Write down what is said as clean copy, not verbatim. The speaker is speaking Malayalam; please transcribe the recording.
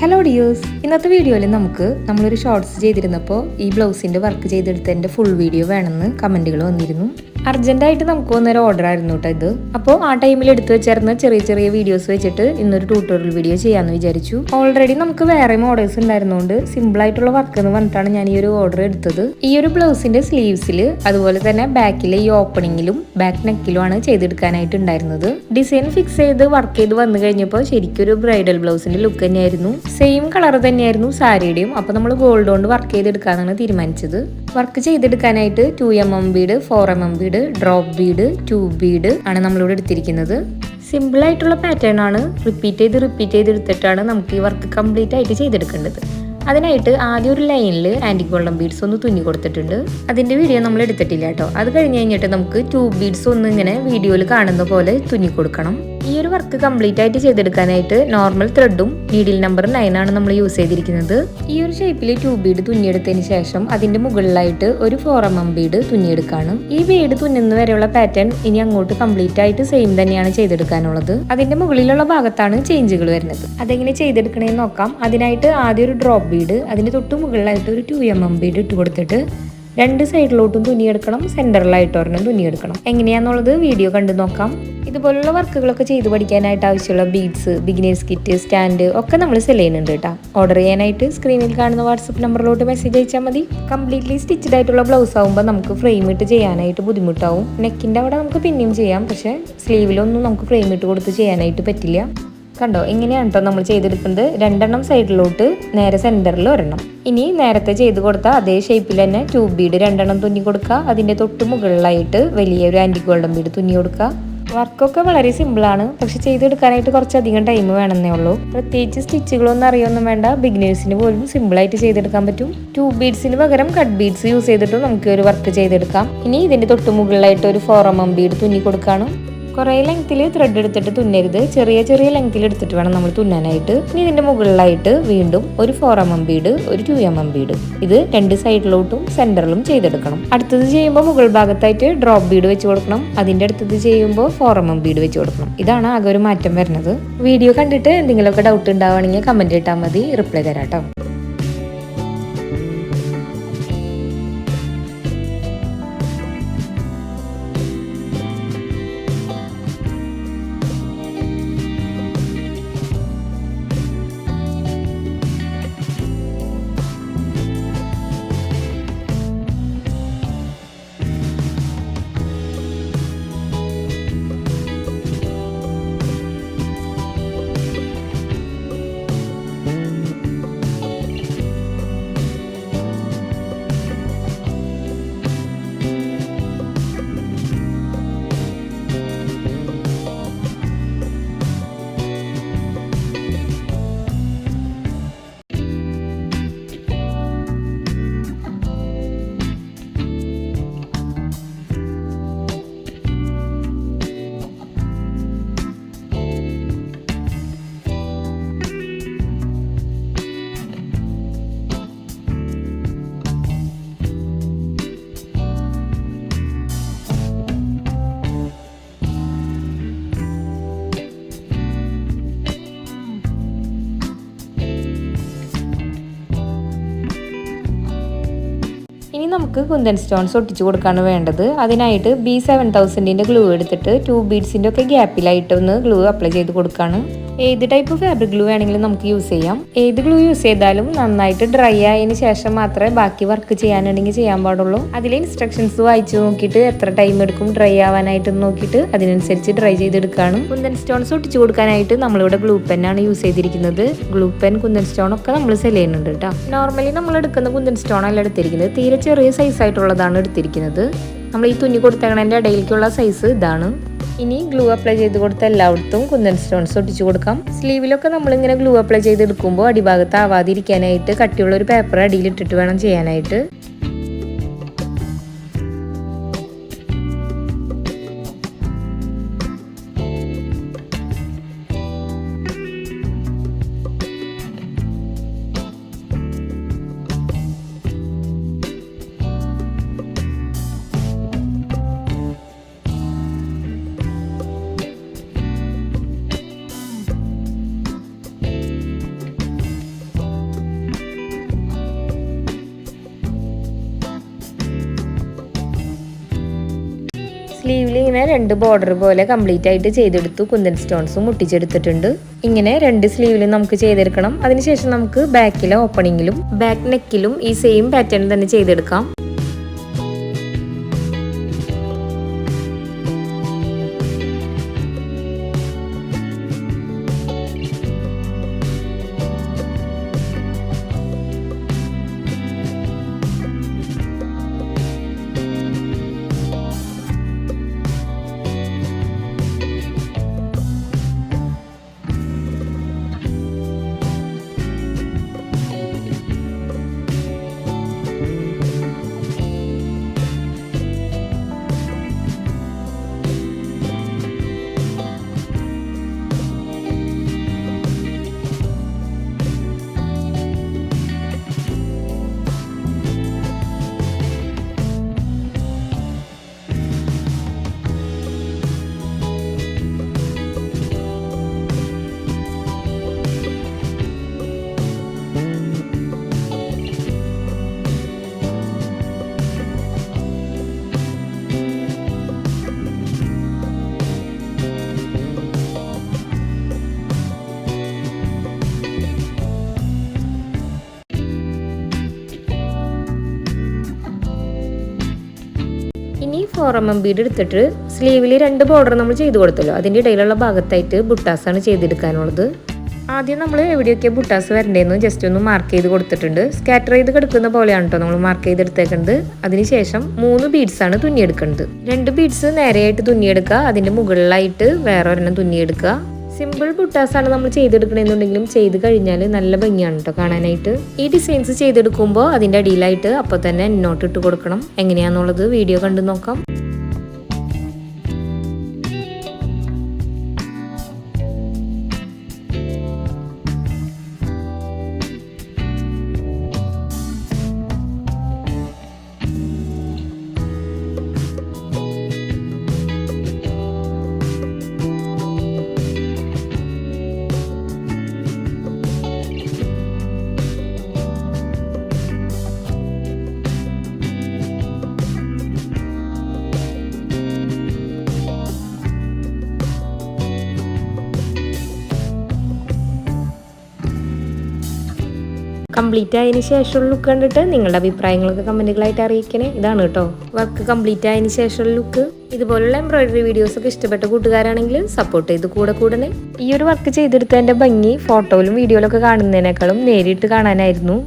ഹലോ ഡിയേഴ്സ്, ഇന്നത്തെ വീഡിയോയിൽ നമ്മളൊരു ഷോർട്സ് ചെയ്തിരുന്നപ്പോൾ ഈ ബ്ലൗസിൻ്റെ വർക്ക് ചെയ്തെടുത്തതിൻ്റെ ഫുൾ വീഡിയോ വേണമെന്ന് കമൻറ്റുകൾ വന്നിരുന്നു. അർജൻറ്റായിട്ട് നമുക്ക് വന്നൊരു ഓർഡർ ആയിരുന്നു കേട്ടോ ഇത്. അപ്പോൾ ആ ടൈമിൽ എടുത്തു വെച്ചിരുന്ന ചെറിയ ചെറിയ വീഡിയോസ് വെച്ചിട്ട് ഇന്നൊരു ട്യൂട്ടോറിയൽ വീഡിയോ ചെയ്യാമെന്ന് വിചാരിച്ചു. ഓൾറെഡി നമുക്ക് വേറെ മോഡൽസ് ഉണ്ടായിരുന്നുകൊണ്ട് സിമ്പിളായിട്ടുള്ള വർക്ക് എന്ന് പറഞ്ഞിട്ടാണ് ഞാൻ ഈ ഒരു ഓർഡർ എടുത്തത്. ഈ ഒരു ബ്ലൗസിൻ്റെ സ്ലീവ്സിൽ അതുപോലെ തന്നെ ബാക്കിലെ ഈ ഓപ്പണിങ്ങിലും ബാക്ക് നെക്കിലുമാണ് ചെയ്തെടുക്കാനായിട്ട് ഉണ്ടായിരുന്നത്. ഡിസൈൻ ഫിക്സ് ചെയ്ത് വർക്ക് ചെയ്ത് വന്നു കഴിഞ്ഞപ്പോൾ ശരിക്കും ഒരു ബ്രൈഡൽ ബ്ലൗസിൻ്റെ ലുക്ക് തന്നെയായിരുന്നു. സെയിം കളർ തന്നെയായിരുന്നു സാരിയുടെയും. അപ്പോൾ നമ്മൾ ഗോൾഡ് കൊണ്ട് വർക്ക് ചെയ്തെടുക്കാനാണ് തീരുമാനിച്ചത്. വർക്ക് ചെയ്തെടുക്കാനായിട്ട് 2mm bead, 4mm bead, drop bead, tube bead ആണ് നമ്മളിവിടെ എടുത്തിരിക്കുന്നത്. സിമ്പിൾ ആയിട്ടുള്ള പാറ്റേൺ ആണ്. റിപ്പീറ്റ് ചെയ്ത് എടുത്തിട്ടാണ് നമുക്ക് ഈ വർക്ക് കംപ്ലീറ്റ് ആയിട്ട് ചെയ്തെടുക്കേണ്ടത്. അതിനായിട്ട് ആദ്യം ഒരു ലൈനിൽ ആൻറ്റി ഗോൾഡൻ ബീഡ്സ് ഒന്ന് തുന്നി കൊടുത്തിട്ടുണ്ട്. അതിൻ്റെ വീഡിയോ നമ്മൾ എടുത്തിട്ടില്ല കേട്ടോ. അത് കഴിഞ്ഞ് കഴിഞ്ഞിട്ട് നമുക്ക് ട്യൂബ് ബീഡ്സ് ഒന്ന് ഇങ്ങനെ വീഡിയോയിൽ കാണുന്ന പോലെ തുന്നി കൊടുക്കണം. ഈ ഒരു വർക്ക് കംപ്ലീറ്റ് ആയിട്ട് ചെയ്തെടുക്കാനായിട്ട് നോർമൽ ത്രെഡും നീഡിൽ നമ്പർ 9 ആണ് നമ്മൾ യൂസ് ചെയ്തിരിക്കുന്നത്. ഈ ഒരു ഷേപ്പിൽ ട്യൂബ് ബീഡ് തുന്നിയെടുത്തതിന് ശേഷം അതിന്റെ മുകളിലായിട്ട് ഒരു 4mm ബീഡ് തുന്നിയെടുക്കാണ്. ഈ ബീഡ് തുന്നുന്ന വരെയുള്ള പാറ്റേൺ ഇനി അങ്ങോട്ട് കംപ്ലീറ്റ് ആയിട്ട് സെയിം തന്നെയാണ് ചെയ്തെടുക്കാനുള്ളത്. അതിന്റെ മുകളിലുള്ള ഭാഗത്താണ് ചേഞ്ചുകൾ വരുന്നത്. അതെങ്ങനെ ചെയ്തെടുക്കണേന്ന് നോക്കാം. അതിനായിട്ട് ആദ്യം ഒരു ഡ്രോപ്പ് ബീഡ്, അതിന്റെ തൊട്ട് മുകളിലായിട്ട് ഒരു 2mm ബീഡ് ഇട്ട് കൊടുത്തിട്ട് രണ്ട് സൈഡിലോട്ടും തുന്നിയെടുക്കണം. സെന്ററിലായിട്ട് ഒരെണ്ണം തുന്നിയെടുക്കണം. എങ്ങനെയാന്നുള്ളത് വീഡിയോ കണ്ടു നോക്കാം. ഇതുപോലുള്ള വർക്കുകളൊക്കെ ചെയ്ത് പഠിക്കാനായിട്ട് ആവശ്യമുള്ള ബീഡ്സ്, ബിഗിനേഴ്സ് കിറ്റ്, സ്റ്റാൻഡ് ഒക്കെ നമ്മൾ സെല് ചെയ്യുന്നുണ്ട് കേട്ടോ. ഓർഡർ ചെയ്യാനായിട്ട് സ്ക്രീനിൽ കാണുന്ന വാട്സപ്പ് നമ്പറിലോട്ട് മെസ്സേജ് അയച്ചാൽ മതി. കംപ്ലീറ്റ്ലി സ്റ്റിച്ചഡ് ആയിട്ടുള്ള ബ്ലൗസ് ആകുമ്പോൾ നമുക്ക് ഫ്രെയിം ഇട്ട് ചെയ്യാനായിട്ട് ബുദ്ധിമുട്ടാവും. നെക്കിൻ്റെ അവിടെ നമുക്ക് പിന്നെയും ചെയ്യാം, പക്ഷേ സ്ലീവിലൊന്നും നമുക്ക് ഫ്രെയിം ഇട്ട് കൊടുത്ത് ചെയ്യാനായിട്ട് പറ്റില്ല. കണ്ടോ, ഇങ്ങനെയാണ് കേട്ടോ നമ്മൾ ചെയ്തെടുക്കുന്നത്. 2 സൈഡിലോട്ട് നേരെ സെൻറ്ററിൽ ഒരെണ്ണം. ഇനി നേരത്തെ ചെയ്ത് കൊടുത്ത അതേ ഷേപ്പിൽ തന്നെ ട്യൂബ് ബീഡ് 2 തുന്നി കൊടുക്കുക. അതിൻ്റെ തൊട്ട് മുകളിലായിട്ട് വലിയൊരു ആൻറ്റി ഗോൾഡൻ ബീഡ് തുന്നി കൊടുക്കുക. വർക്കൊക്കെ വളരെ സിമ്പിളാണ്, പക്ഷെ ചെയ്തെടുക്കാനായിട്ട് കുറച്ചധികം ടൈം വേണമെന്നേ ഉള്ളൂ. പ്രത്യേകിച്ച് സ്റ്റിച്ചുകളൊന്നും അറിയൊന്നും വേണ്ട. ബിഗിനേഴ്സിന് പോലും സിമ്പിളായിട്ട് ചെയ്തെടുക്കാൻ പറ്റും. ട്യൂബ് ബീഡ്സിന് പകരം കട്ട് ബീഡ്സ് യൂസ് ചെയ്തിട്ട് നമുക്ക് ഒരു വർക്ക് ചെയ്തെടുക്കാം. ഇനി ഇതിൻ്റെ തൊട്ട് മുകളിലായിട്ട് ഒരു 4mm ബീഡ് തുന്നി കൊടുക്കുകയാണ്. കുറേ ലെങ്ത്തിൽ ത്രെഡ് എടുത്തിട്ട് തുന്നരുത്. ചെറിയ ചെറിയ ലെങ്ത്തിൽ എടുത്തിട്ട് വേണം നമ്മൾ തുന്നാനായിട്ട്. ഇനി ഇതിൻ്റെ മുകളിലായിട്ട് വീണ്ടും ഒരു 4mm ബീഡ്, ഒരു 2mm ബീഡ്. ഇത് 2 സൈഡിലോട്ടും സെൻറ്ററിലും ചെയ്തെടുക്കണം. അടുത്തത് ചെയ്യുമ്പോൾ മുകൾ ഭാഗത്തായിട്ട് ഡ്രോപ്പ് ബീഡ് വെച്ച് കൊടുക്കണം. അതിൻ്റെ അടുത്തത് ചെയ്യുമ്പോൾ 4mm ബീഡ് വെച്ച് കൊടുക്കണം. ഇതാണ് ആകെ ഒരു മാറ്റം വരുന്നത്. വീഡിയോ കണ്ടിട്ട് എന്തെങ്കിലുമൊക്കെ ഡൗട്ട് ഉണ്ടാവുകയാണെങ്കിൽ കമൻറ്റ് ഇട്ടാൽ മതി, റിപ്ലൈ തരാം കേട്ടോ. ഇനി നമുക്ക് കുന്തൻ സ്റ്റോൺസ് ഒട്ടിച്ചു കൊടുക്കാണ് വേണ്ടത്. അതിനായിട്ട് B7000 ഗ്ലൂ എടുത്തിട്ട് 2 ബീഡ്സിൻ്റെ ഒക്കെ ഗ്യാപ്പിലായിട്ട് ഒന്ന് ഗ്ലൂ അപ്ലൈ ചെയ്ത് കൊടുക്കുകയാണ്. ഏത് ടൈപ്പ് ഫാബ്രിക് ഗ്ലൂ വേണമെങ്കിലും നമുക്ക് യൂസ് ചെയ്യാം. ഏത് ഗ്ലൂ യൂസ് ചെയ്താലും നന്നായിട്ട് ഡ്രൈ ആയതിന് ശേഷം മാത്രമേ ബാക്കി വർക്ക് ചെയ്യാനുണ്ടെങ്കിൽ ചെയ്യാൻ പാടുള്ളൂ. അതിലെ ഇൻസ്ട്രക്ഷൻസ് വായിച്ചു നോക്കിയിട്ട് എത്ര ടൈം എടുക്കും ഡ്രൈ ആവാനായിട്ട് നോക്കിയിട്ട് അതിനനുസരിച്ച് ഡ്രൈ ചെയ്തെടുക്കുകയാണ്. കുന്തൻ സ്റ്റോൺസ് ഒട്ടിച്ചു കൊടുക്കാനായിട്ട് നമ്മളിവിടെ ഗ്ലൂ പെന്നാണ് യൂസ് ചെയ്തിരിക്കുന്നത്. ഗ്ലൂ പെൻ, കുന്തൻ സ്റ്റോൺ ഒക്കെ നമ്മൾ സെല് ചെയ്യുന്നുണ്ട് കേട്ടോ. നോർമലി നമ്മൾ എടുക്കുന്ന കുന്തൻ സ്റ്റോൺ അല്ല എടുത്തിരിക്കുന്നത്, തീരെ ചെറിയ സൈസ് ആയിട്ടുള്ളതാണ് എടുത്തിരിക്കുന്നത്. നമ്മൾ ഈ തുന്നി കൊടുത്തതിൻ്റെ ഇടയിലേക്കുള്ള സൈസ് ഇതാണ്. ഇനി ഗ്ലൂ അപ്ലൈ ചെയ്ത് കൊടുത്ത എല്ലായിടത്തും കുന്തൻ സ്റ്റോൺസ് ഒട്ടിച്ചു കൊടുക്കാം. സ്ലീവിലൊക്കെ നമ്മളിങ്ങനെ ഗ്ലൂ അപ്ലൈ ചെയ്തെടുക്കുമ്പോൾ അടിഭാഗത്ത് ആവാതിരിക്കാനായിട്ട് കട്ടിയുള്ള ഒരു പേപ്പർ അടിയിലിട്ടിട്ട് വേണം ചെയ്യാനായിട്ട്. സ്ലീവിൽ ഇങ്ങനെ 2 ബോർഡർ പോലെ കംപ്ലീറ്റ് ആയിട്ട് ചെയ്തെടുത്തു. കുന്തൻ സ്റ്റോൺസും മുട്ടിച്ചെടുത്തിട്ടുണ്ട്. ഇങ്ങനെ 2 സ്ലീവിലും നമുക്ക് ചെയ്തെടുക്കണം. അതിനുശേഷം നമുക്ക് ബാക്കിലെ ഓപ്പണിങ്ങിലും ബാക്ക് നെക്കിലും ഈ സെയിം പാറ്റേൺ തന്നെ ചെയ്തെടുക്കാം. ഇനി 4mm ബീഡ് എടുത്തിട്ട് സ്ലീവിൽ 2 ബോർഡർ നമ്മൾ ചെയ്ത് കൊടുത്തല്ലോ, അതിൻ്റെ ഇടയിലുള്ള ഭാഗത്തായിട്ട് ബുട്ടാസാണ് ചെയ്തെടുക്കാനുള്ളത്. ആദ്യം നമ്മൾ എവിടെയൊക്കെ ബുട്ടാസ് വരണ്ടേന്ന് ജസ്റ്റ് ഒന്ന് മാർക്ക് ചെയ്ത് കൊടുത്തിട്ടുണ്ട്. സ്കാറ്റർ ചെയ്ത് കിടക്കുന്ന പോലെയാണ് കേട്ടോ നമ്മൾ മാർക്ക് ചെയ്തെടുത്തേക്കുന്നത്. അതിനുശേഷം 3 ബീഡ്സാണ് തുന്നിയെടുക്കുന്നത്. 2 ബീഡ്സ് നേരെയായിട്ട് തുന്നിയെടുക്കുക, അതിൻ്റെ മുകളിലായിട്ട് വേറെ ഒരെണ്ണം തുന്നിയെടുക്കുക. സിമ്പിൾ ബുട്ടാസാണ് നമ്മൾ ചെയ്തെടുക്കണമെന്നുണ്ടെങ്കിലും ചെയ്ത് കഴിഞ്ഞാൽ നല്ല ഭംഗിയാണ് കേട്ടോ കാണാനായിട്ട്. ഈ ഡിസൈൻസ് ചെയ്തെടുക്കുമ്പോൾ അതിൻ്റെ അടിയിലായിട്ട് അപ്പോൾ തന്നെ നോട്ട് ഇട്ട് കൊടുക്കണം. എങ്ങനെയാണെന്നുള്ളത് വീഡിയോ കണ്ടു നോക്കാം. കംപ്ലീറ്റ് ആയതിനു ശേഷമുള്ള ലുക്ക് കണ്ടിട്ട് നിങ്ങളുടെ അഭിപ്രായങ്ങളൊക്കെ കമൻറ്റുകളായിട്ട് അറിയിക്കണേ. ഇതാണ് കേട്ടോ വർക്ക് കംപ്ലീറ്റ് ആയതിനു ശേഷമുള്ള ലുക്ക്. ഇതുപോലുള്ള എംബ്രോയിഡറി വീഡിയോസൊക്കെ ഇഷ്ടപ്പെട്ട കൂട്ടുകാരാണെങ്കിൽ സപ്പോർട്ട് ചെയ്ത് കൂടണേ. ഈ ഒരു വർക്ക് ചെയ്തെടുത്തതിൻ്റെ ഭംഗി ഫോട്ടോയിലും വീഡിയോയിലൊക്കെ കാണുന്നതിനേക്കാളും നേരിട്ട് കാണാനായിരുന്നു.